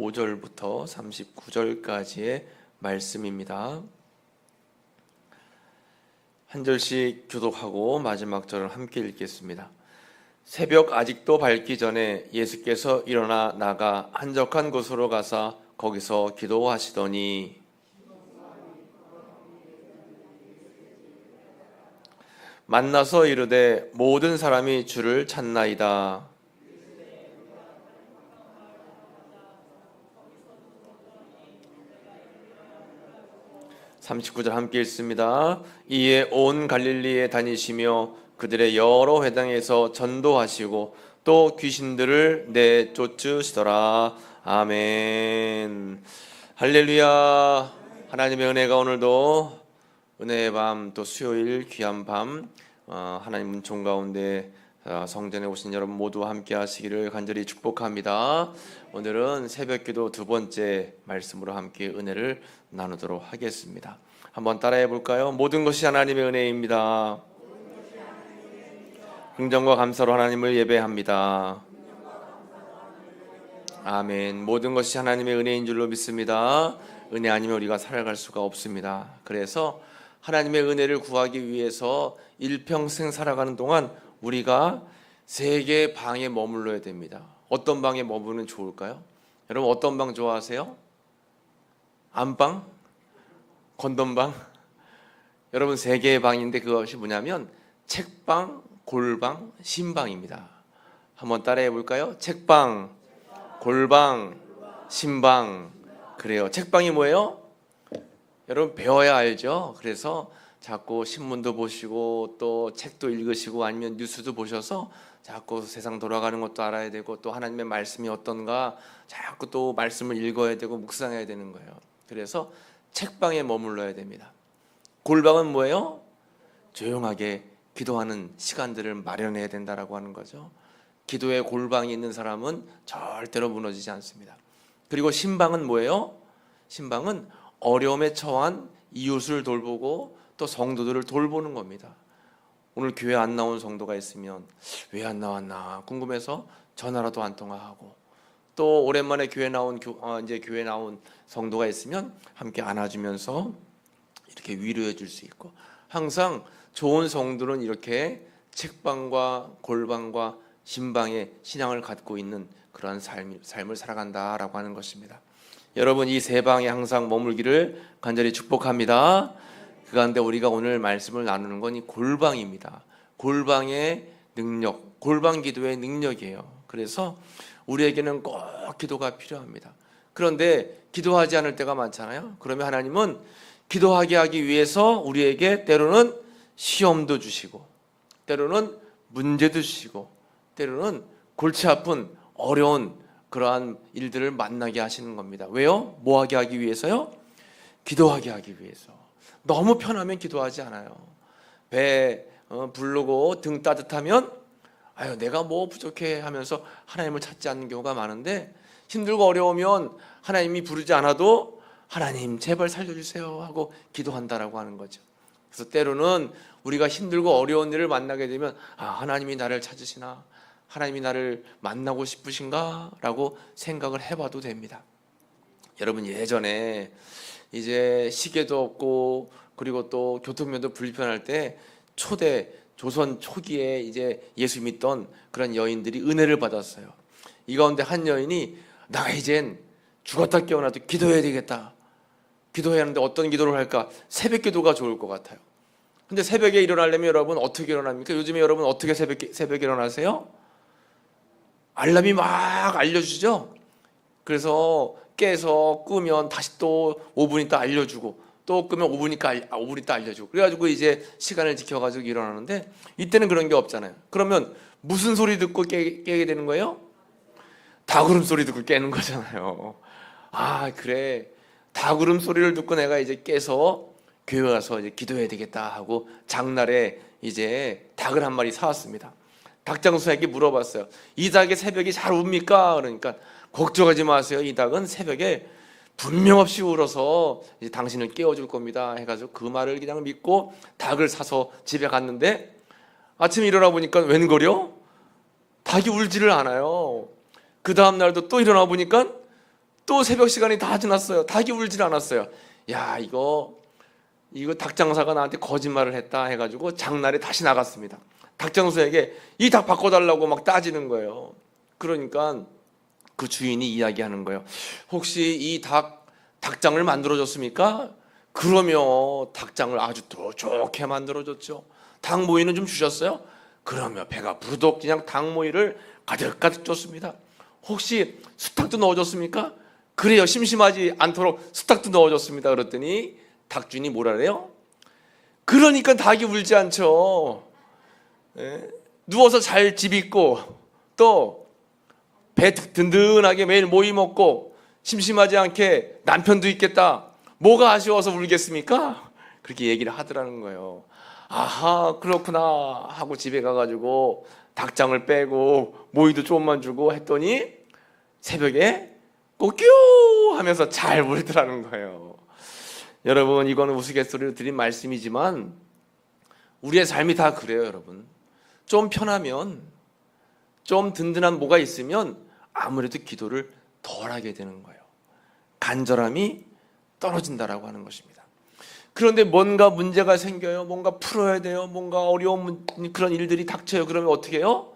35절부터 39절까지의 말씀입니다. 한 절씩 교독하고 마지막 절을 함께 읽겠습니다. 새벽 아직도 밝기 전에 예수께서 일어나 나가 한적한 곳으로 가사 거기서 기도하시더니 만나서 이르되 모든 사람이 주를 찾나이다. 39절 함께 읽습니다. 이에 온 갈릴리에 다니시며 그들의 여러 회당에서 전도하시고 또 귀신들을 내쫓으시더라. 아멘. 할렐루야. 하나님의 은혜가 오늘도 은혜의 밤, 또 수요일 귀한 밤 하나님 문총 가운데 성전에 오신 여러분 모두 함께 하시기를 간절히 축복합니다. 오늘은 새벽기도 두 번째 말씀으로 함께 은혜를 나누도록 하겠습니다. 한번 따라해 볼까요? 모든 것이 하나님의 은혜입니다. 긍정과 감사로 하나님을 예배합니다. 아멘. 모든 것이 하나님의 은혜인 줄로 믿습니다. 은혜 아니면 우리가 살아갈 수가 없습니다. 그래서 하나님의 은혜를 구하기 위해서 일평생 살아가는 동안 우리가 세 개의 방에 머물러야 됩니다. 어떤 방에 머무르면 좋을까요? 여러분 어떤 방 좋아하세요? 안방? 건넌방? 여러분 세 개의 방인데 그것이 뭐냐면 책방, 골방, 신방입니다. 한번 따라해 볼까요? 책방, 골방, 신방. 그래요. 책방이 뭐예요? 여러분 배워야 알죠? 그래서 자꾸 신문도 보시고 또 책도 읽으시고 아니면 뉴스도 보셔서 자꾸 세상 돌아가는 것도 알아야 되고 또 하나님의 말씀이 어떤가 자꾸 또 말씀을 읽어야 되고 묵상해야 되는 거예요. 그래서 책방에 머물러야 됩니다. 골방은 뭐예요? 조용하게 기도하는 시간들을 마련해야 된다라고 하는 거죠. 기도의 골방이 있는 사람은 절대로 무너지지 않습니다. 그리고 신방은 뭐예요? 신방은 어려움에 처한 이웃을 돌보고 또 성도들을 돌보는 겁니다. 오늘 교회 안 나온 성도가 있으면 왜 안 나왔나 궁금해서 전화라도 안 통화하고 또 오랜만에 교회 나온 성도가 있으면 함께 안아주면서 이렇게 위로해 줄 수 있고 항상 좋은 성도는 이렇게 책방과 골방과 신방의 신앙을 갖고 있는 그러한 삶을 살아간다라고 하는 것입니다. 여러분 이 세 방에 항상 머물기를 간절히 축복합니다. 그 가운데 우리가 오늘 말씀을 나누는 건 이 골방입니다. 골방의 능력, 골방 기도의 능력이에요. 그래서 우리에게는 꼭 기도가 필요합니다. 그런데 기도하지 않을 때가 많잖아요. 그러면 하나님은 기도하게 하기 위해서 우리에게 때로는 시험도 주시고 때로는 문제도 주시고 때로는 골치 아픈 어려운 그러한 일들을 만나게 하시는 겁니다. 왜요? 뭐 하게 하기 위해서요? 기도하게 하기 위해서. 너무 편하면 기도하지 않아요. 배 부르고 등 따뜻하면 아유 내가 뭐 부족해 하면서 하나님을 찾지 않는 경우가 많은데 힘들고 어려우면 하나님이 부르지 않아도 하나님 제발 살려주세요 하고 기도한다라고 하는 거죠. 그래서 때로는 우리가 힘들고 어려운 일을 만나게 되면 아 하나님이 나를 찾으시나 하나님이 나를 만나고 싶으신가 라고 생각을 해봐도 됩니다. 여러분 예전에 이제 시계도 없고 그리고 또 교통면도 불편할 때 초대 조선 초기에 이제 예수 믿던 그런 여인들이 은혜를 받았어요. 이 가운데 한 여인이 나 이젠 죽었다 깨어나도 기도해야 되겠다. 기도해야 하는데 어떤 기도를 할까? 새벽 기도가 좋을 것 같아요. 근데 새벽에 일어나려면 여러분 어떻게 일어납니까? 요즘에 여러분 어떻게 새벽에 일어나세요? 알람이 막 알려주죠. 그래서 깨서 끄면 다시 또 5분 있다 알려주고 또 끄면 5분 있다 알려주고 그래가지고 이제 시간을 지켜가지고 일어나는데 이때는 그런 게 없잖아요. 그러면 무슨 소리 듣고 깨게 되는 거예요? 닭울음 소리 듣고 깨는 거잖아요. 아 그래 닭울음 소리를 듣고 내가 이제 깨서 교회 가서 이제 기도해야 되겠다 하고 장날에 이제 닭을 한 마리 사왔습니다. 닭장수에게 물어봤어요. 이 닭이 새벽에 잘 웁니까? 그러니까 걱정하지 마세요. 이 닭은 새벽에 분명 없이 울어서 이제 당신을 깨워줄 겁니다 해가지고 그 말을 그냥 믿고 닭을 사서 집에 갔는데 아침에 일어나 보니까 웬걸요? 닭이 울지를 않아요. 그 다음 날도 또 일어나 보니까 또 새벽 시간이 다 지났어요. 닭이 울질 않았어요. 야, 이거 닭 장사가 나한테 거짓말을 했다 해가지고 장날에 다시 나갔습니다. 닭 장수에게 이 닭 바꿔달라고 막 따지는 거예요. 그러니까 그 주인이 이야기하는 거예요. 혹시 이 닭장을 만들어줬습니까? 그러면 닭장을 아주 더 좋게 만들어줬죠. 닭 모이는 좀 주셨어요? 그러면 배가 부르덕 그냥 닭 모이를 가득가득 줬습니다. 혹시 수탉도 넣어줬습니까? 그래요. 심심하지 않도록 수탉도 넣어줬습니다. 그랬더니 닭 주인이 뭐라 그래요? 그러니까 닭이 울지 않죠. 예? 누워서 잘 집 있고 또 배 든든하게 매일 모이 먹고 심심하지 않게 남편도 있겠다. 뭐가 아쉬워서 울겠습니까? 그렇게 얘기를 하더라는 거예요. 아하, 그렇구나 하고 집에 가가지고 닭장을 빼고 모이도 조금만 주고 했더니 새벽에 꼬끼 하면서 잘 울더라는 거예요. 여러분, 이거는 우스갯소리로 드린 말씀이지만 우리의 삶이 다 그래요. 여러분, 좀 편하면, 좀 든든한 뭐가 있으면 아무래도 기도를 덜 하게 되는 거예요. 간절함이 떨어진다라고 하는 것입니다. 그런데 뭔가 문제가 생겨요. 뭔가 풀어야 돼요. 뭔가 어려운 그런 일들이 닥쳐요. 그러면 어떻게 해요?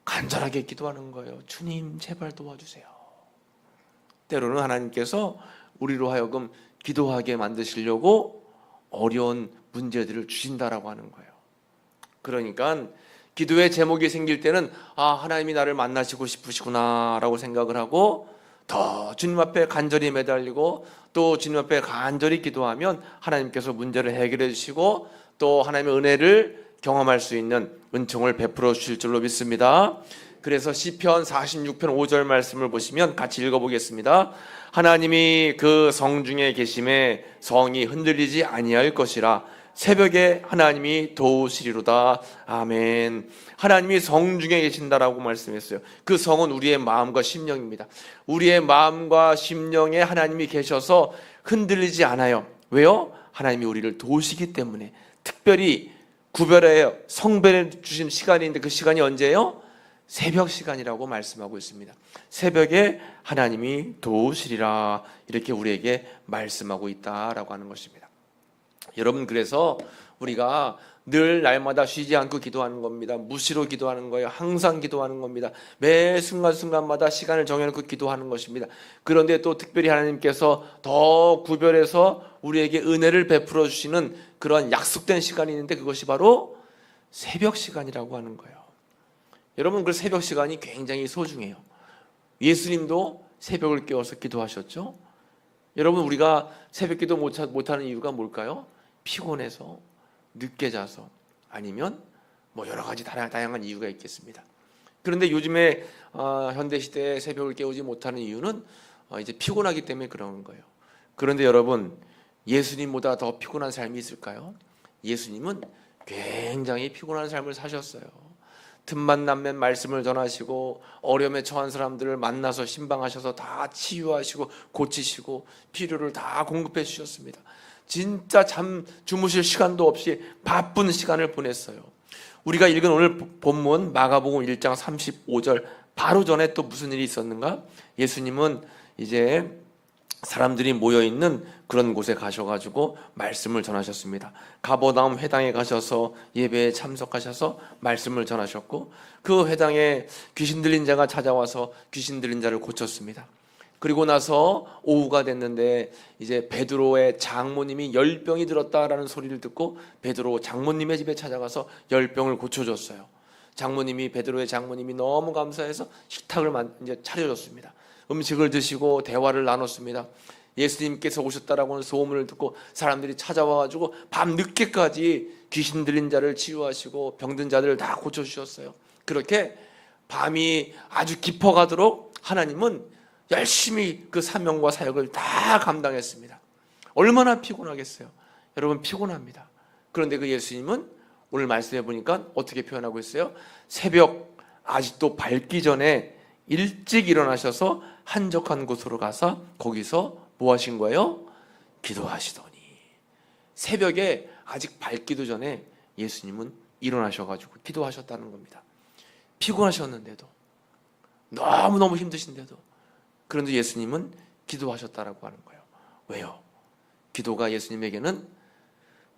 간절하게 기도하는 거예요. 주님, 제발 도와주세요. 때로는 하나님께서 우리로 하여금 기도하게 만드시려고 어려운 문제들을 주신다라고 하는 거예요. 그러니까 기도의 제목이 생길 때는 하나님이 나를 만나시고 싶으시구나 라고 생각을 하고 더 주님 앞에 간절히 매달리고 또 주님 앞에 간절히 기도하면 하나님께서 문제를 해결해 주시고 또 하나님의 은혜를 경험할 수 있는 은총을 베풀어 주실 줄로 믿습니다. 그래서 시편 46편 5절 말씀을 보시면 같이 읽어보겠습니다. 하나님이 그 성중에 계심에 성이 흔들리지 아니할 것이라 새벽에 하나님이 도우시리로다. 아멘. 하나님이 성중에 계신다라고 말씀했어요. 그 성은 우리의 마음과 심령입니다. 우리의 마음과 심령에 하나님이 계셔서 흔들리지 않아요. 왜요? 하나님이 우리를 도우시기 때문에. 특별히 구별해요. 성별해 주신 시간인데 그 시간이 언제예요? 새벽 시간이라고 말씀하고 있습니다. 새벽에 하나님이 도우시리라 이렇게 우리에게 말씀하고 있다라고 하는 것입니다. 여러분, 그래서 우리가 늘 날마다 쉬지 않고 기도하는 겁니다. 무시로 기도하는 거예요. 항상 기도하는 겁니다. 매 순간순간마다 시간을 정해놓고 기도하는 것입니다. 그런데 또 특별히 하나님께서 더 구별해서 우리에게 은혜를 베풀어 주시는 그런 약속된 시간이 있는데 그것이 바로 새벽 시간이라고 하는 거예요. 여러분, 그 새벽 시간이 굉장히 소중해요. 예수님도 새벽을 깨워서 기도하셨죠. 여러분, 우리가 새벽 기도 못하는 이유가 뭘까요? 피곤해서, 늦게 자서, 아니면 뭐 여러 가지 다양한 이유가 있겠습니다. 그런데 요즘에 현대시대에 새벽을 깨우지 못하는 이유는 이제 피곤하기 때문에 그런 거예요. 그런데 여러분, 예수님보다 더 피곤한 삶이 있을까요? 예수님은 굉장히 피곤한 삶을 사셨어요. 틈만 나면 말씀을 전하시고 어려움에 처한 사람들을 만나서 신방하셔서 다 치유하시고 고치시고 필요를 다 공급해 주셨습니다. 진짜 주무실 시간도 없이 바쁜 시간을 보냈어요. 우리가 읽은 오늘 본문 마가복음 1장 35절 바로 전에 또 무슨 일이 있었는가? 예수님은 이제 사람들이 모여있는 그런 곳에 가셔가지고 말씀을 전하셨습니다. 가버나움 회당에 가셔서 예배에 참석하셔서 말씀을 전하셨고 그 회당에 귀신 들린 자가 찾아와서 귀신 들린 자를 고쳤습니다. 그리고 나서 오후가 됐는데 이제 베드로의 장모님이 열병이 들었다라는 소리를 듣고 베드로 장모님의 집에 찾아가서 열병을 고쳐줬어요. 베드로의 장모님이 너무 감사해서 식탁을 이제 차려줬습니다. 음식을 드시고 대화를 나눴습니다. 예수님께서 오셨다라고 하는 소문을 듣고 사람들이 찾아와가지고 밤 늦게까지 귀신 들린 자를 치유하시고 병든 자들을 다 고쳐주셨어요. 그렇게 밤이 아주 깊어가도록 하나님은 열심히 그 사명과 사역을 다 감당했습니다. 얼마나 피곤하겠어요. 여러분, 피곤합니다. 그런데 그 예수님은 오늘 말씀해 보니까 어떻게 표현하고 있어요? 새벽 아직도 밝기 전에 일찍 일어나셔서 한적한 곳으로 가서 거기서 뭐 하신 거예요? 기도하시더니. 새벽에 아직 밝기도 전에 예수님은 일어나셔가지고 기도하셨다는 겁니다. 피곤하셨는데도, 너무너무 힘드신데도, 그런데 예수님은 기도하셨다라고 하는 거예요. 왜요? 기도가 예수님에게는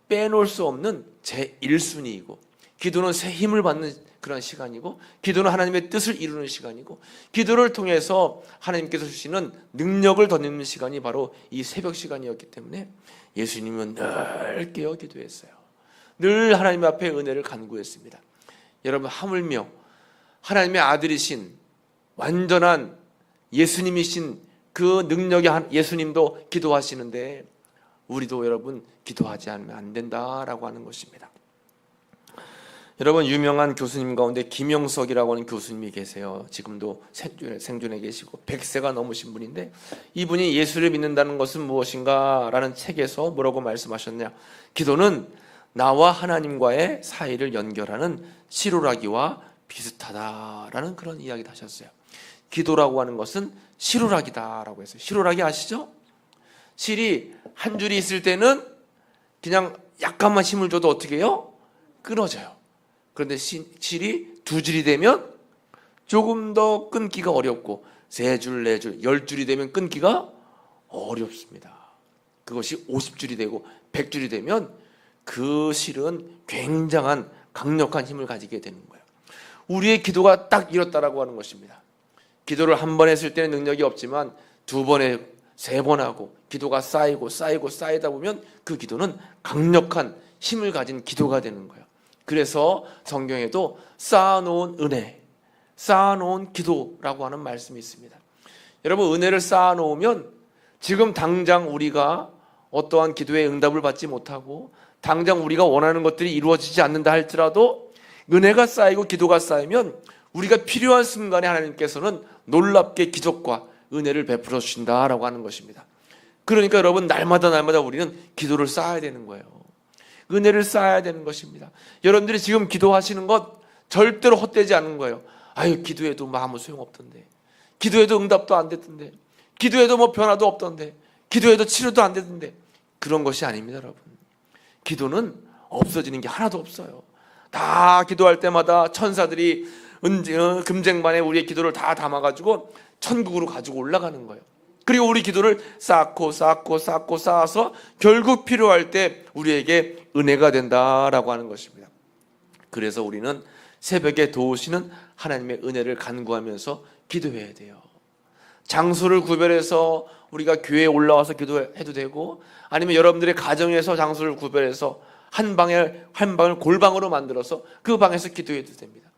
빼놓을 수 없는 제1순위이고, 기도는 새 힘을 받는 그런 시간이고, 기도는 하나님의 뜻을 이루는 시간이고, 기도를 통해서 하나님께서 주시는 능력을 덧입는 시간이 바로 이 새벽 시간이었기 때문에 예수님은 늘 깨어 기도했어요. 늘 하나님 앞에 은혜를 간구했습니다. 여러분, 하물며 하나님의 아들이신 완전한 예수님이신 그 능력의 예수님도 기도하시는데 우리도 여러분 기도하지 않으면 안 된다라고 하는 것입니다. 여러분, 유명한 교수님 가운데 김영석이라고 하는 교수님이 계세요. 지금도 생존해 계시고 100세가 넘으신 분인데, 이분이 예수를 믿는다는 것은 무엇인가 라는 책에서 뭐라고 말씀하셨냐, 기도는 나와 하나님과의 사이를 연결하는 시로라기와 비슷하다라는 그런 이야기를 하셨어요. 기도라고 하는 것은 시로라기다라고 했어요. 시로라기 아시죠? 실이 한 줄이 있을 때는 그냥 약간만 힘을 줘도 어떻게 해요? 끊어져요. 그런데 실이 두 줄이 되면 조금 더 끊기가 어렵고, 세 줄, 네 줄, 10줄이 되면 끊기가 어렵습니다. 그것이 50줄이 되고 100줄이 되면 그 실은 굉장한 강력한 힘을 가지게 되는 거예요. 우리의 기도가 딱 이렇다라고 하는 것입니다. 기도를 한 번 했을 때는 능력이 없지만 두 번에 세 번 하고 기도가 쌓이고 쌓이다 보면 그 기도는 강력한 힘을 가진 기도가 되는 거예요. 그래서 성경에도 쌓아놓은 은혜, 쌓아놓은 기도라고 하는 말씀이 있습니다. 여러분, 은혜를 쌓아놓으면 지금 당장 우리가 어떠한 기도의 응답을 받지 못하고 당장 우리가 원하는 것들이 이루어지지 않는다 할지라도 은혜가 쌓이고 기도가 쌓이면 우리가 필요한 순간에 하나님께서는 놀랍게 기적과 은혜를 베풀어 주신다라고 하는 것입니다. 그러니까 여러분, 날마다 우리는 기도를 쌓아야 되는 거예요. 은혜를 쌓아야 되는 것입니다. 여러분들이 지금 기도하시는 것 절대로 헛되지 않은 거예요. 아유, 기도해도 아무 소용없던데, 기도해도 응답도 안 됐던데, 기도해도 뭐 변화도 없던데, 기도해도 치료도 안 되던데, 그런 것이 아닙니다. 여러분, 기도는 없어지는 게 하나도 없어요. 다 기도할 때마다 천사들이 금쟁반에 우리의 기도를 다 담아가지고 천국으로 가지고 올라가는 거예요. 그리고 우리 기도를 쌓고 쌓아서 결국 필요할 때 우리에게 은혜가 된다라고 하는 것입니다. 그래서 우리는 새벽에 도우시는 하나님의 은혜를 간구하면서 기도해야 돼요. 장소를 구별해서 우리가 교회에 올라와서 기도해도 되고, 아니면 여러분들의 가정에서 장소를 구별해서 한 방을 골방으로 만들어서 그 방에서 기도해도 됩니다.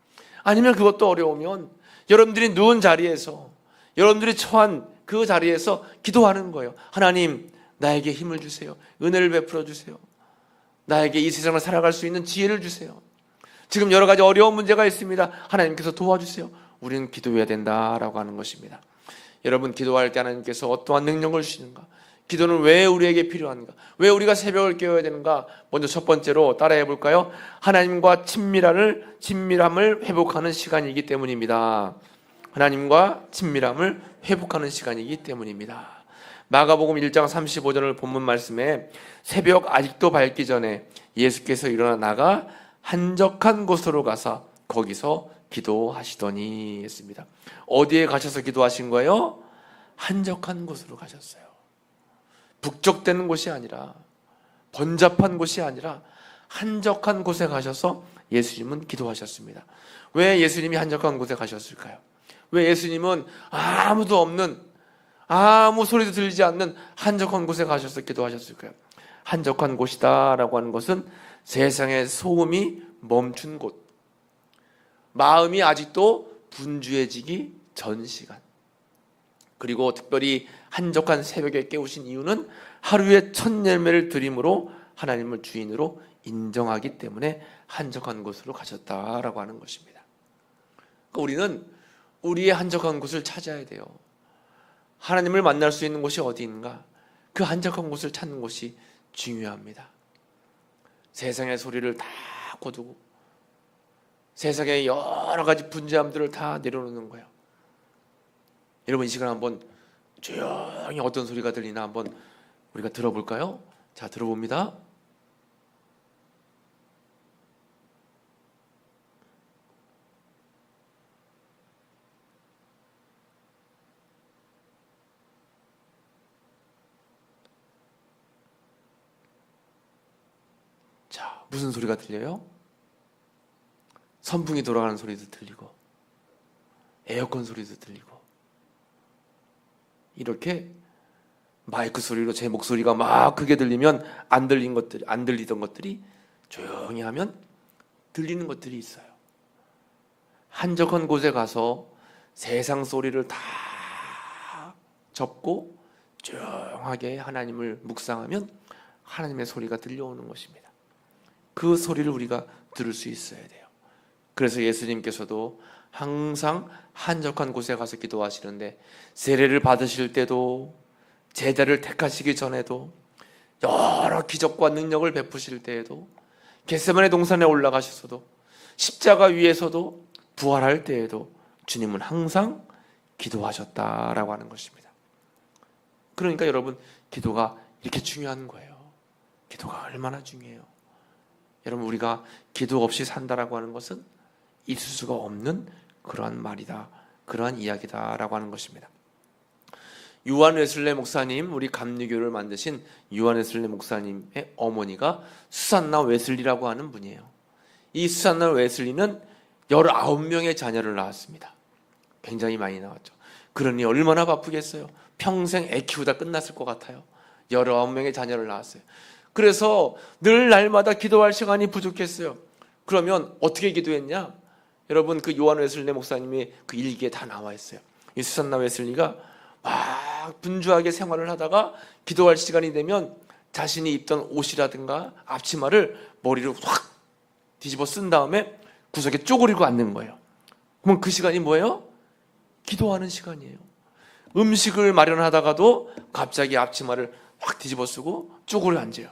아니면 그것도 어려우면 여러분들이 누운 자리에서, 여러분들이 처한 그 자리에서 기도하는 거예요. 하나님, 나에게 힘을 주세요. 은혜를 베풀어 주세요. 나에게 이 세상을 살아갈 수 있는 지혜를 주세요. 지금 여러 가지 어려운 문제가 있습니다. 하나님께서 도와주세요. 우리는 기도해야 된다라고 하는 것입니다. 여러분, 기도할 때 하나님께서 어떠한 능력을 주시는가? 기도는 왜 우리에게 필요한가? 왜 우리가 새벽을 깨워야 되는가? 먼저 첫 번째로 따라해 볼까요? 하나님과 친밀함을 회복하는 시간이기 때문입니다. 하나님과 친밀함을 회복하는 시간이기 때문입니다. 마가복음 1장 35절을 본문 말씀에 새벽 아직도 밝기 전에 예수께서 일어나 나가 한적한 곳으로 가사 거기서 기도하시더니 했습니다. 어디에 가셔서 기도하신 거예요? 한적한 곳으로 가셨어요. 북적대는 곳이 아니라, 번잡한 곳이 아니라 한적한 곳에 가셔서 예수님은 기도하셨습니다. 왜 예수님이 한적한 곳에 가셨을까요? 왜 예수님은 아무도 없는, 아무 소리도 들리지 않는 한적한 곳에 가셔서 기도하셨을까요? 한적한 곳이다라고 하는 것은 세상의 소음이 멈춘 곳, 마음이 아직도 분주해지기 전 시간, 그리고 특별히 한적한 새벽에 깨우신 이유는 하루에 첫 열매를 드림으로 하나님을 주인으로 인정하기 때문에 한적한 곳으로 가셨다라고 하는 것입니다. 그러니까 우리는 우리의 한적한 곳을 찾아야 돼요. 하나님을 만날 수 있는 곳이 어디인가? 그 한적한 곳을 찾는 것이 중요합니다. 세상의 소리를 다 거두고 세상의 여러 가지 분주함들을 다 내려놓는 거예요. 여러분, 이 시간 한번 조용히 어떤 소리가 들리나 한번 우리가 들어볼까요? 자, 들어봅니다. 무슨 소리가 들려요? 선풍기 돌아가는 소리도 들리고 에어컨 소리도 들리고, 이렇게 마이크 소리로 제 목소리가 막 크게 들리면 안 들리던 것들이 조용히 하면 들리는 것들이 있어요. 한적한 곳에 가서 세상 소리를 다 접고 조용하게 하나님을 묵상하면 하나님의 소리가 들려오는 것입니다. 그 소리를 우리가 들을 수 있어야 돼요. 그래서 예수님께서도 항상 한적한 곳에 가서 기도하시는데, 세례를 받으실 때도, 제자를 택하시기 전에도, 여러 기적과 능력을 베푸실 때에도, 겟세마네 동산에 올라가셔서도, 십자가 위에서도, 부활할 때에도 주님은 항상 기도하셨다라고 하는 것입니다. 그러니까 여러분, 기도가 이렇게 중요한 거예요. 기도가 얼마나 중요해요. 여러분, 우리가 기도 없이 산다라고 하는 것은 있을 수가 없는 그러한 말이다, 그러한 이야기다라고 하는 것입니다. 요한 웨슬레 목사님, 우리 감리교를 만드신 요한 웨슬레 목사님의 어머니가 수산나 웨슬리라고 하는 분이에요. 이 수산나 웨슬리는 19명의 자녀를 낳았습니다. 굉장히 많이 낳았죠. 그러니 얼마나 바쁘겠어요. 평생 애 키우다 끝났을 것 같아요. 19명의 자녀를 낳았어요. 그래서 늘 날마다 기도할 시간이 부족했어요. 그러면 어떻게 기도했냐? 여러분, 그 요한 웨슬리 목사님의 그 일기에 다 나와 있어요. 이 수산나 웨슬리가 막 분주하게 생활을 하다가 기도할 시간이 되면 자신이 입던 옷이라든가 앞치마를 머리로 확 뒤집어 쓴 다음에 구석에 쪼그리고 앉는 거예요. 그럼 그 시간이 뭐예요? 기도하는 시간이에요. 음식을 마련하다가도 갑자기 앞치마를 확 뒤집어 쓰고 쪼그려 앉아요.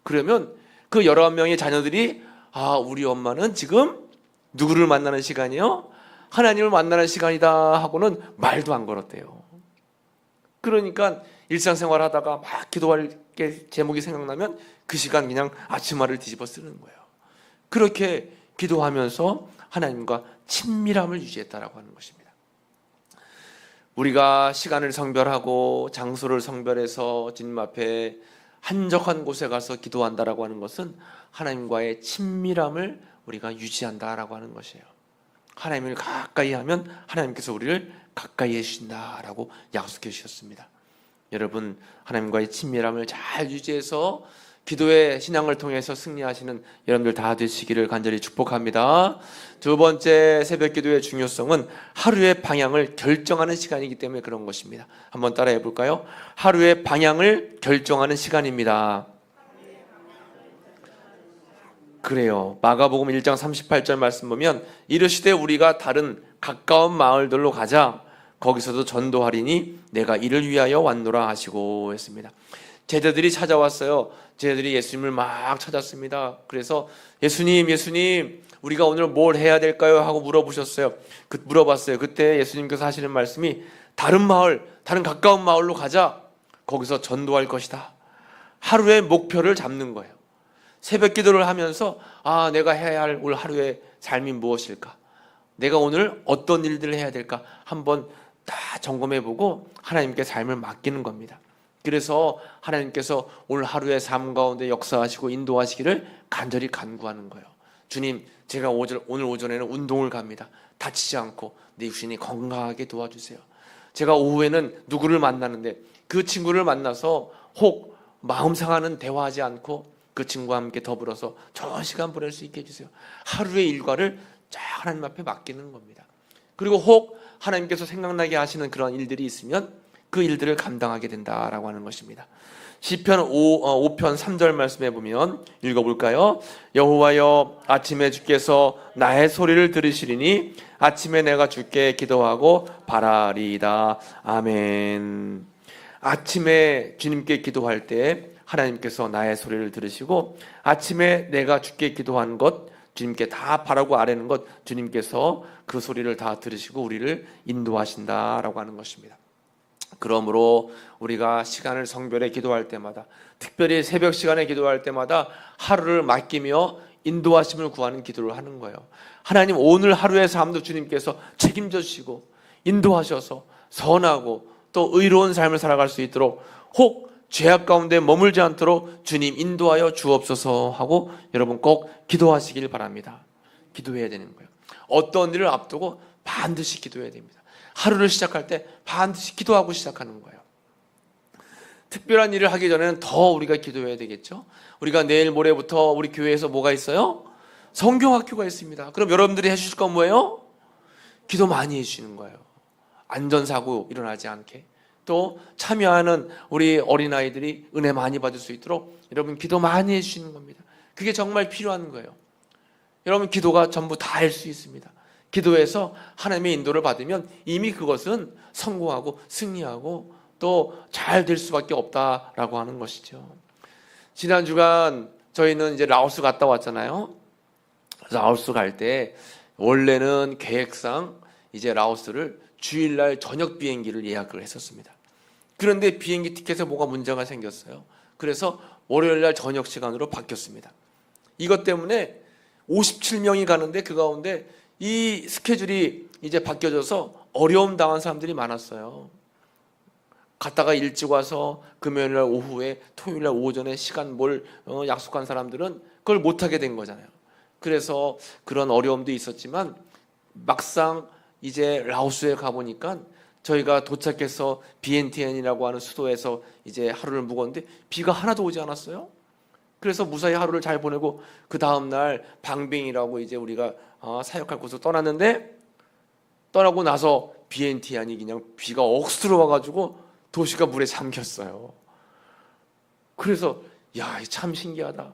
그러면 그 19명의 자녀들이, 아, 우리 엄마는 지금 누구를 만나는 시간이요? 하나님을 만나는 시간이다 하고는 말도 안 걸었대요. 그러니까 일상생활 하다가 막 기도할 게 제목이 생각나면 그 시간 그냥 앞치마를 뒤집어 쓰는 거예요. 그렇게 기도하면서 하나님과 친밀함을 유지했다라고 하는 것입니다. 우리가 시간을 성별하고 장소를 성별해서 주님 앞에 한적한 곳에 가서 기도한다라고 하는 것은 하나님과의 친밀함을 우리가 유지한다라고 하는 것이에요. 하나님을 가까이 하면 하나님께서 우리를 가까이 해주신다라고 약속해 주셨습니다. 여러분, 하나님과의 친밀함을 잘 유지해서 기도의 신앙을 통해서 승리하시는 여러분들 다 되시기를 간절히 축복합니다. 두 번째, 새벽 기도의 중요성은 하루의 방향을 결정하는 시간이기 때문에 그런 것입니다. 한번 따라해 볼까요? 하루의 방향을 결정하는 시간입니다. 그래요. 마가복음 1장 38절 말씀 보면, 이르시되 우리가 다른 가까운 마을들로 가자. 거기서도 전도하리니 내가 이를 위하여 왔노라 하시고 했습니다. 제자들이 찾아왔어요. 제자들이 예수님을 막 찾았습니다. 그래서 예수님, 우리가 오늘 뭘 해야 될까요? 하고 물어봤어요. 그때 예수님께서 하시는 말씀이, 다른 마을, 다른 가까운 마을로 가자. 거기서 전도할 것이다. 하루의 목표를 잡는 거예요. 새벽 기도를 하면서, 아, 내가 해야 할 올 하루의 삶이 무엇일까? 내가 오늘 어떤 일들을 해야 될까? 한번 다 점검해보고 하나님께 삶을 맡기는 겁니다. 그래서 하나님께서 올 하루의 삶 가운데 역사하시고 인도하시기를 간절히 간구하는 거예요. 주님, 제가 오늘 오전에는 운동을 갑니다. 다치지 않고 내 육신이 건강하게 도와주세요. 제가 오후에는 누구를 만나는데 그 친구를 만나서 혹 마음 상하는 대화하지 않고 그 친구와 함께 더불어서 좋은 시간 보낼 수 있게 해주세요. 하루의 일과를 쫙 하나님 앞에 맡기는 겁니다. 그리고 혹 하나님께서 생각나게 하시는 그런 일들이 있으면 그 일들을 감당하게 된다라고 하는 것입니다. 시편 5편 3절 말씀해 보면 읽어볼까요? 여호와여, 아침에 주께서 나의 소리를 들으시리니 아침에 내가 주께 기도하고 바라리이다. 아멘. 아침에 주님께 기도할 때 하나님께서 나의 소리를 들으시고, 아침에 내가 주께 기도한 것, 주님께 다 바라고 아뢰는 것, 주님께서 그 소리를 다 들으시고 우리를 인도하신다라고 하는 것입니다. 그러므로 우리가 시간을 성별해 기도할 때마다, 특별히 새벽 시간에 기도할 때마다 하루를 맡기며 인도하심을 구하는 기도를 하는 거예요. 하나님, 오늘 하루의 삶도 주님께서 책임져 주시고 인도하셔서 선하고 또 의로운 삶을 살아갈 수 있도록, 혹 죄악 가운데 머물지 않도록 주님 인도하여 주옵소서 하고 여러분 꼭 기도하시길 바랍니다. 기도해야 되는 거예요. 어떤 일을 앞두고 반드시 기도해야 됩니다. 하루를 시작할 때 반드시 기도하고 시작하는 거예요. 특별한 일을 하기 전에는 더 우리가 기도해야 되겠죠. 우리가 내일 모레부터 우리 교회에서 뭐가 있어요? 성경학교가 있습니다. 그럼 여러분들이 해주실 건 뭐예요? 기도 많이 해주시는 거예요. 안전사고 일어나지 않게. 또 참여하는 우리 어린아이들이 은혜 많이 받을 수 있도록 여러분 기도 많이 해주시는 겁니다. 그게 정말 필요한 거예요. 여러분 기도가 전부 다 할 수 있습니다. 기도해서 하나님의 인도를 받으면 이미 그것은 성공하고 승리하고 또 잘 될 수밖에 없다라고 하는 것이죠. 지난 주간 저희는 이제 라오스 갔다 왔잖아요. 라오스 갈 때 원래는 계획상 이제 라오스를 주일날 저녁 비행기를 예약을 했었습니다. 그런데 비행기 티켓에 뭐가 문제가 생겼어요. 그래서 월요일날 저녁 시간으로 바뀌었습니다. 이것 때문에 57명이 가는데 그 가운데 이 스케줄이 이제 바뀌어져서 어려움 당한 사람들이 많았어요. 갔다가 일찍 와서 금요일날 오후에 토요일날 오전에 시간 약속한 사람들은 그걸 못하게 된 거잖아요. 그래서 그런 어려움도 있었지만 막상 이제 라오스에 가보니까 저희가 도착해서 비엔티엔이라고 하는 수도에서 이제 하루를 묵었는데 비가 하나도 오지 않았어요. 그래서 무사히 하루를 잘 보내고 그 다음날 방뱅이라고 이제 우리가 사역할 곳으로 떠났는데 떠나고 나서 비엔티안이 그냥 비가 억수로 와가지고 도시가 물에 잠겼어요. 그래서 야, 참 신기하다.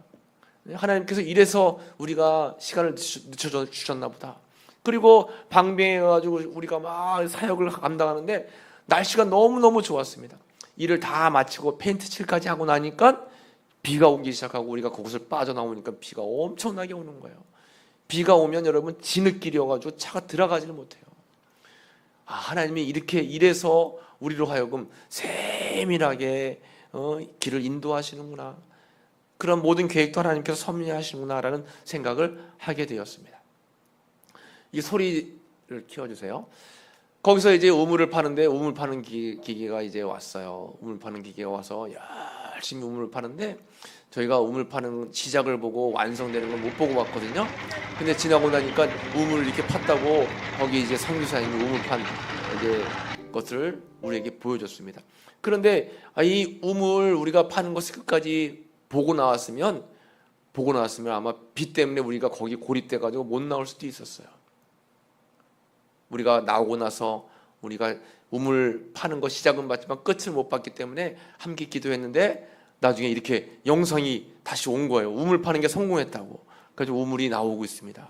하나님께서 이래서 우리가 시간을 늦춰주셨나 보다. 그리고 방뱅이에 가지고 우리가 막 사역을 감당하는데 날씨가 너무너무 좋았습니다. 일을 다 마치고 페인트 칠까지 하고 나니까 비가 오기 시작하고 우리가 그곳을 빠져나오니까 비가 엄청나게 오는 거예요. 비가 오면 여러분 진흙길이어가지고 차가 들어가지를 못해요. 하나님이 이래서 우리로 하여금 세밀하게 길을 인도하시는구나. 그런 모든 계획도 하나님께서 섭리하시는구나라는 생각을 하게 되었습니다. 이 소리를 키워주세요. 거기서 이제 우물을 파는데 우물 파는 기계가 이제 왔어요. 우물 파는 기계가 와서 열심히 우물을 파는데 저희가 우물 파는 시작을 보고 완성되는 걸 못 보고 왔거든요. 근데 지나고 나니까 우물을 이렇게 팠다고 거기 이제 선교사님이 우물 판 이제 것을 우리에게 보여줬습니다. 그런데 이 우물 우리가 파는 것을 끝까지 보고 나왔으면 아마 비 때문에 우리가 거기 고립돼 가지고 못 나올 수도 있었어요. 우리가 나오고 나서 우리가 우물 파는 거 시작은 봤지만 끝을 못 봤기 때문에 함께 기도했는데 나중에 이렇게 영상이 다시 온 거예요. 우물 파는 게 성공했다고. 그래서 우물이 나오고 있습니다.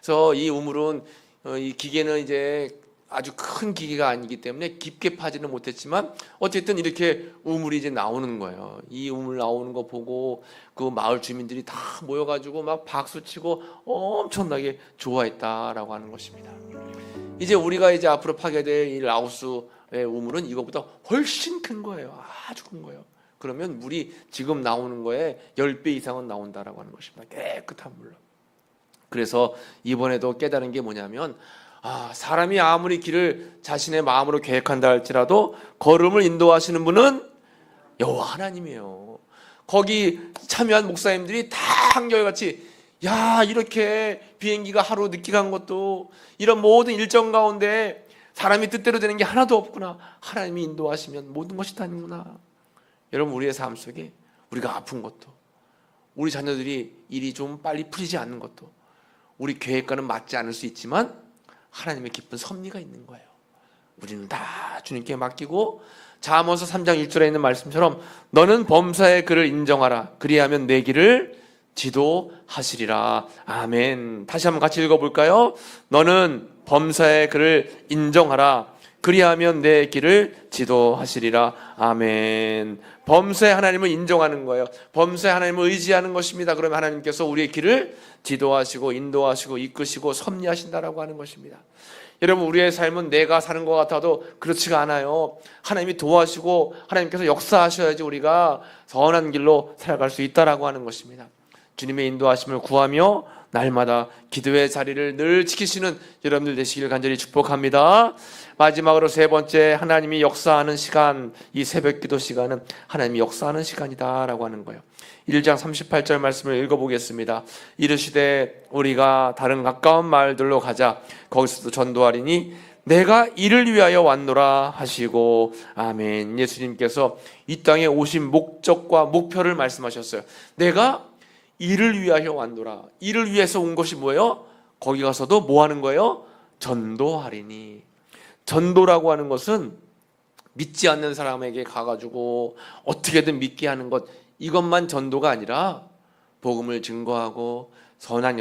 그래서 이 우물은 이 기계는 이제 아주 큰 기계가 아니기 때문에 깊게 파지는 못했지만 어쨌든 이렇게 우물이 이제 나오는 거예요. 이 우물 나오는 거 보고 그 마을 주민들이 다 모여가지고 막 박수치고 엄청나게 좋아했다라고 하는 것입니다. 이제 우리가 이제 앞으로 파게 될 이 라오스의 우물은 이것보다 훨씬 큰 거예요. 아주 큰 거예요. 그러면 물이 지금 나오는 거에 10배 이상은 나온다라고 하는 것입니다. 깨끗한 물로. 그래서 이번에도 깨달은 게 뭐냐면 사람이 아무리 길을 자신의 마음으로 계획한다 할지라도 걸음을 인도하시는 분은 여호와 하나님이에요. 거기 참여한 목사님들이 다 한결같이 이렇게 비행기가 하루 늦게 간 것도 이런 모든 일정 가운데 사람이 뜻대로 되는 게 하나도 없구나. 하나님이 인도하시면 모든 것이 다는구나. 여러분 우리의 삶 속에 우리가 아픈 것도 우리 자녀들이 일이 좀 빨리 풀리지 않는 것도 우리 계획과는 맞지 않을 수 있지만 하나님의 깊은 섭리가 있는 거예요. 우리는 다 주님께 맡기고 잠언서 3장 1절에 있는 말씀처럼 너는 범사의 그를 인정하라. 그리하면 내 길을 지도하시리라. 아멘. 다시 한번 같이 읽어볼까요? 너는 범사의 그를 인정하라. 그리하면 내 길을 지도하시리라. 아멘. 범사의 하나님을 인정하는 거예요. 범사의 하나님을 의지하는 것입니다. 그러면 하나님께서 우리의 길을 지도하시고 인도하시고 이끄시고 섭리하신다라고 하는 것입니다. 여러분 우리의 삶은 내가 사는 것 같아도 그렇지가 않아요. 하나님이 도와주시고 하나님께서 역사하셔야지 우리가 선한 길로 살아갈 수 있다라고 하는 것입니다. 주님의 인도하심을 구하며 날마다 기도의 자리를 늘 지키시는 여러분들 되시길 간절히 축복합니다. 마지막으로 세 번째, 하나님이 역사하는 시간, 이 새벽기도 시간은 하나님이 역사하는 시간이다라고 하는 거예요. 1장 38절 말씀을 읽어보겠습니다. 이르시되 우리가 다른 가까운 마을들로 가자. 거기서도 전도하리니 내가 이를 위하여 왔노라 하시고. 아멘. 예수님께서 이 땅에 오신 목적과 목표를 말씀하셨어요. 내가 이를 위하여 왔노라. 이를 위해서 온 것이 뭐예요? 거기 가서도 뭐 하는 거예요? 전도하리니. 전도라고 하는 것은 믿지 않는 사람에게 가가지고 어떻게든 믿게 하는 것, 이것만 전도가 아니라 복음을 증거하고 선한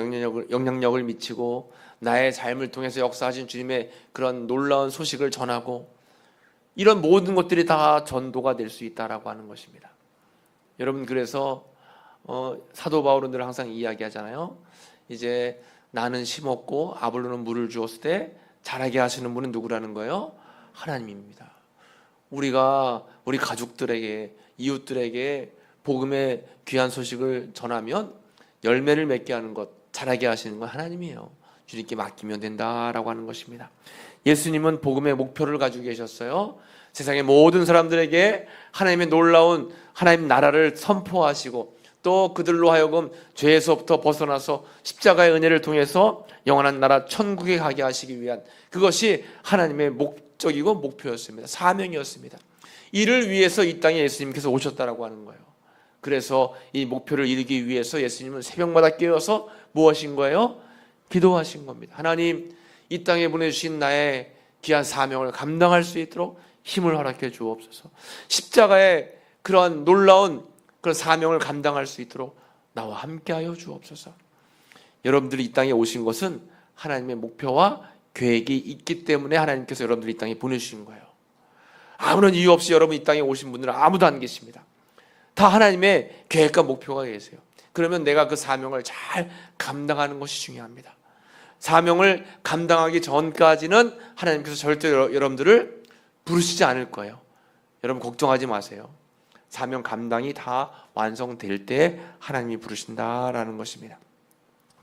영향력을 미치고 나의 삶을 통해서 역사하신 주님의 그런 놀라운 소식을 전하고, 이런 모든 것들이 다 전도가 될 수 있다라고 하는 것입니다. 여러분, 그래서 사도 바울은 늘 항상 이야기하잖아요. 이제 나는 심었고 아볼로는 물을 주었을 때 자라게 하시는 분은 누구라는 거예요? 하나님입니다. 우리가 우리 가족들에게, 이웃들에게 복음의 귀한 소식을 전하면 열매를 맺게 하는 것, 자라게 하시는 건 하나님이에요. 주님께 맡기면 된다라고 하는 것입니다. 예수님은 복음의 목표를 가지고 계셨어요. 세상의 모든 사람들에게 하나님의 놀라운 하나님 나라를 선포하시고, 또 그들로 하여금 죄에서부터 벗어나서 십자가의 은혜를 통해서 영원한 나라 천국에 가게 하시기 위한, 그것이 하나님의 목적이고 목표였습니다. 사명이었습니다. 이를 위해서 이 땅에 예수님께서 오셨다라고 하는 거예요. 그래서 이 목표를 이루기 위해서 예수님은 새벽마다 깨어서 무엇인 거예요? 기도하신 겁니다. 하나님, 이 땅에 보내주신 나의 귀한 사명을 감당할 수 있도록 힘을 허락해 주옵소서. 십자가의 그런 놀라운 그런 사명을 감당할 수 있도록 나와 함께하여 주옵소서. 여러분들이 이 땅에 오신 것은 하나님의 목표와 계획이 있기 때문에 하나님께서 여러분들이 이 땅에 보내주신 거예요. 아무런 이유 없이 여러분 이 땅에 오신 분들은 아무도 안 계십니다. 다 하나님의 계획과 목표가 계세요. 그러면 내가 그 사명을 잘 감당하는 것이 중요합니다. 사명을 감당하기 전까지는 하나님께서 절대로 여러분들을 부르시지 않을 거예요. 여러분 걱정하지 마세요. 사명 감당이 다 완성될 때 하나님이 부르신다라는 것입니다.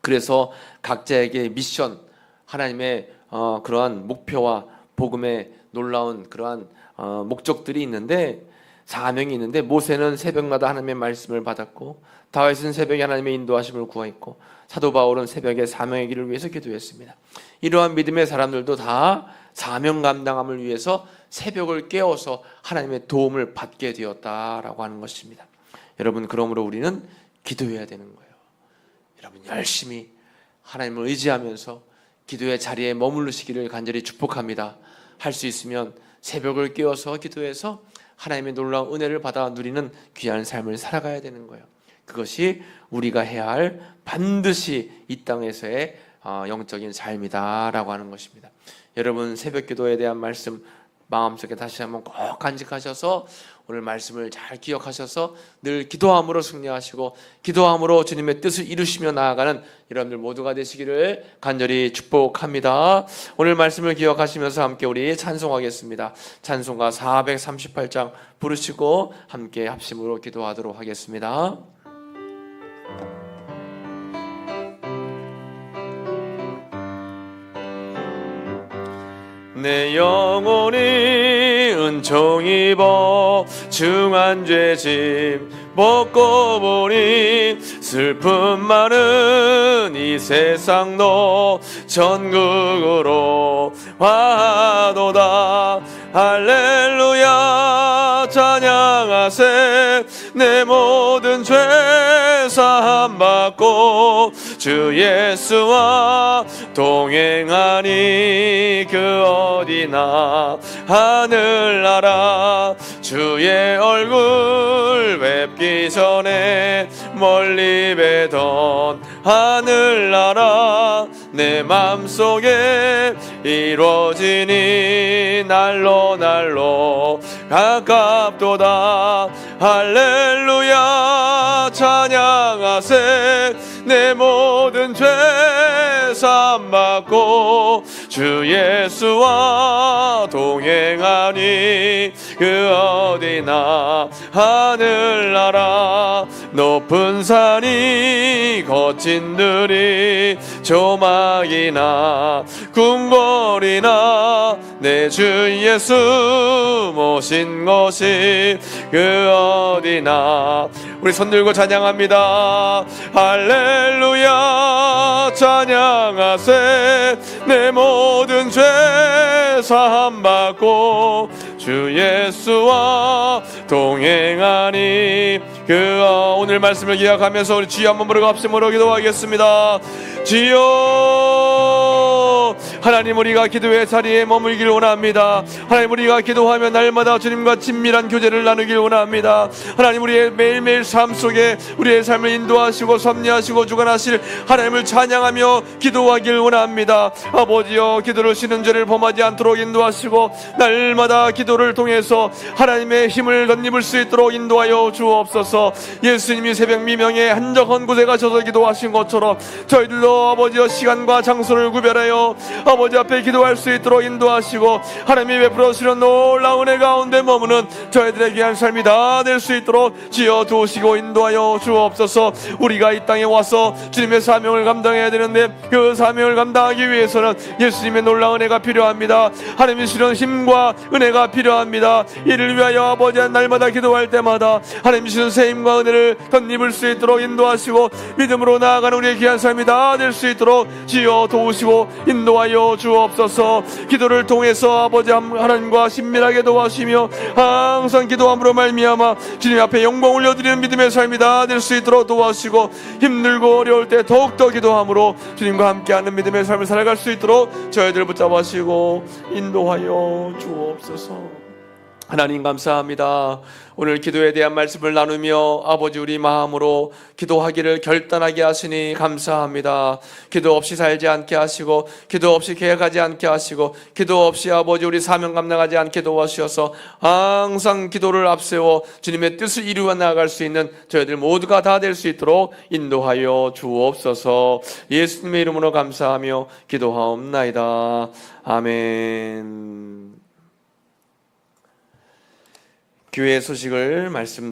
그래서 각자에게 미션, 하나님의 그러한 목표와 복음의 놀라운 그러한 목적들이 있는데, 사명이 있는데, 모세는 새벽마다 하나님의 말씀을 받았고, 다윗은 새벽에 하나님의 인도하심을 구했고, 사도 바울은 새벽에 사명의 길을 위해서 기도했습니다. 이러한 믿음의 사람들도 다 사명 감당함을 위해서 새벽을 깨워서 하나님의 도움을 받게 되었다라고 하는 것입니다. 여러분, 그러므로 우리는 기도해야 되는 거예요. 여러분, 열심히 하나님을 의지하면서 기도의 자리에 머무르시기를 간절히 축복합니다. 할 수 있으면 새벽을 깨워서 기도해서 하나님의 놀라운 은혜를 받아 누리는 귀한 삶을 살아가야 되는 거예요. 그것이 우리가 해야 할 반드시 이 땅에서의 영적인 삶이다라고 하는 것입니다. 여러분, 새벽 기도에 대한 말씀 마음속에 다시 한번 꼭 간직하셔서 오늘 말씀을 잘 기억하셔서 늘 기도함으로 승리하시고 기도함으로 주님의 뜻을 이루시며 나아가는 여러분들 모두가 되시기를 간절히 축복합니다. 오늘 말씀을 기억하시면서 함께 우리 찬송하겠습니다. 찬송가 438장 부르시고 함께 합심으로 기도하도록 하겠습니다. 내 영혼이 은총 입어 중한 죄짐 벗고 보니 슬픔 많은 이 세상도 전국으로 화도다. 할렐루야 찬양하세. 내 모든 죄 사함 받고 주 예수와 동행하니 그 어디나 하늘나라 주의 얼굴 뵙기 전에 멀리 뵈던 하늘나라 내 맘속에 이루어지니 날로 날로 가깝도다. 할렐루야 찬양하세. 내 모든 죄 사함 받고 주 예수와 동행하니 그 어디나 하늘나라 높은 산이 거친 들이 조막이나 궁궐이나 내 주 예수 모신 것이 그 어디나. 우리 손 들고 찬양합니다. 할렐루야 찬양하세. 내 모든 죄 사함 받고 주 예수와 동행하니. 오늘 말씀을 기약하면서 우리 주여 한번 부르고 합심으로 기도하겠습니다. 주여, 하나님, 우리가 기도의 자리에 머물길 원합니다. 하나님, 우리가 기도하며 날마다 주님과 친밀한 교제를 나누길 원합니다. 하나님, 우리의 매일매일 삶 속에 우리의 삶을 인도하시고 섭리하시고 주관하실 하나님을 찬양하며 기도하길 원합니다. 아버지여, 기도를 쉬는 죄를 범하지 않도록 인도하시고 날마다 기도를 통해서 하나님의 힘을 덧입을 수 있도록 인도하여 주옵소서. 예수님이 새벽 미명에 한적한 곳에 가셔서 기도하신 것처럼 저희들도 아버지여 시간과 장소를 구별하여 아버지 앞에 기도할 수 있도록 인도하시고 하나님이 베풀어 주시는 놀라운 은혜 가운데 머무는 저희들의 귀한 삶이 다 될 수 있도록 지어 두시고 인도하여 주옵소서. 우리가 이 땅에 와서 주님의 사명을 감당해야 되는데 그 사명을 감당하기 위해서는 예수님의 놀라운 은혜가 필요합니다. 하나님이 주시는 힘과 은혜가 필요합니다. 이를 위하여 아버지 날마다 기도할 때마다 하나님이 주시는 새 힘과 은혜를 덧입을 수 있도록 인도하시고 믿음으로 나아가는 우리의 귀한 삶이 다 될 수 있도록 지어 도우시고 인도하여 주옵소서. 기도를 통해서 아버지 하나님과 친밀하게 도와주시며 항상 기도함으로 말미암아 주님 앞에 영광 올려드리는 믿음의 삶이 다 될 수 있도록 도와주시고 힘들고 어려울 때 더욱더 기도함으로 주님과 함께하는 믿음의 삶을 살아갈 수 있도록 저희들 붙잡아주시고 인도하여 주옵소서. 하나님 감사합니다. 오늘 기도에 대한 말씀을 나누며 아버지 우리 마음으로 기도하기를 결단하게 하시니 감사합니다. 기도 없이 살지 않게 하시고 기도 없이 계획하지 않게 하시고 기도 없이 아버지 우리 사명 감당하지 않게 도와주셔서 항상 기도를 앞세워 주님의 뜻을 이루어 나아갈 수 있는 저희들 모두가 다 될 수 있도록 인도하여 주옵소서. 예수님의 이름으로 감사하며 기도하옵나이다. 아멘. 교회 소식을 말씀